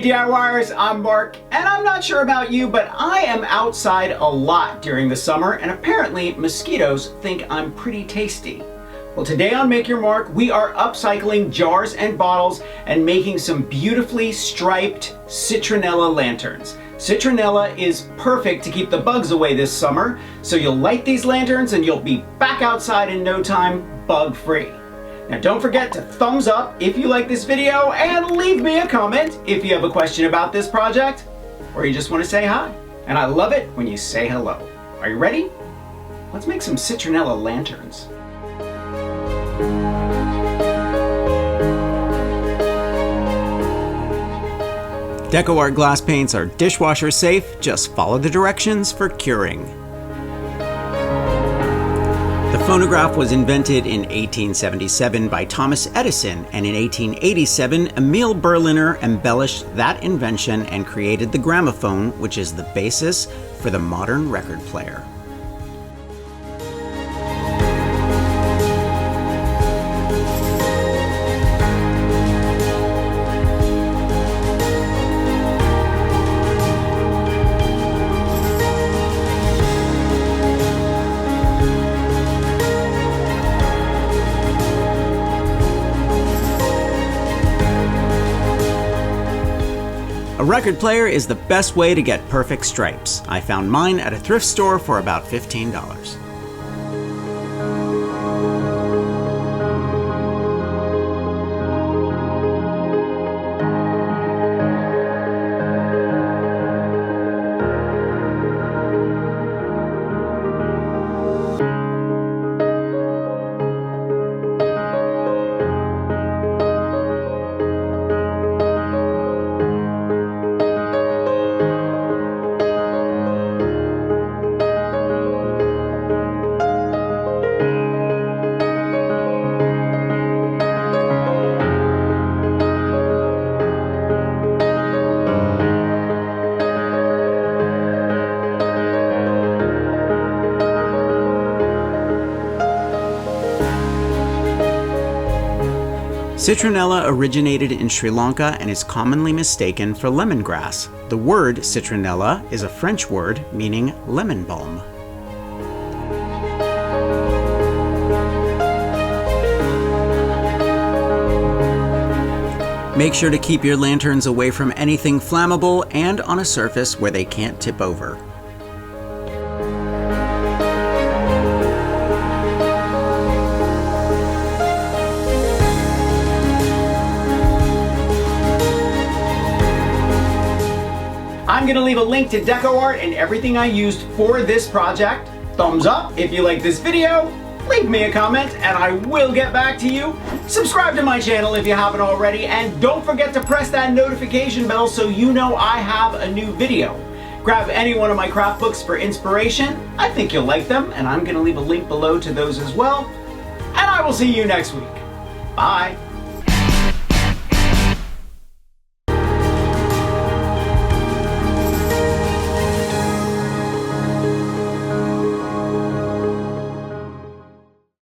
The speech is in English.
DIYers, I'm Mark, and I'm not sure about you, but I am outside a lot during the summer, and apparently mosquitoes think I'm pretty tasty. Well, today on Make Your Mark, we are upcycling jars and bottles and making some beautifully striped citronella lanterns. Citronella is perfect to keep the bugs away this summer, so you'll light these lanterns and you'll be back outside in no time, bug-free. Now don't forget to thumbs up if you like this video and leave me a comment if you have a question about this project or you just want to say hi. And I love it when you say hello. Are you ready? Let's make some citronella lanterns. DecoArt glass paints are dishwasher safe. Just follow the directions for curing. The phonograph was invented in 1877 by Thomas Edison, and in 1887, Emil Berliner embellished that invention and created the gramophone, which is the basis for the modern record player. A record player is the best way to get perfect stripes. I found mine at a thrift store for about $15. Citronella originated in Sri Lanka and is commonly mistaken for lemongrass. The word citronella is a French word meaning lemon balm. Make sure to keep your lanterns away from anything flammable and on a surface where they can't tip over. I'm going to leave a link to DecoArt and everything I used for this project. Thumbs up if you like this video, leave me a comment and I will get back to you. Subscribe to my channel if you haven't already, and don't forget to press that notification bell so you know I have a new video. Grab any one of my craft books for inspiration. I think you'll like them, and I'm going to leave a link below to those as well. And I will see you next week. Bye.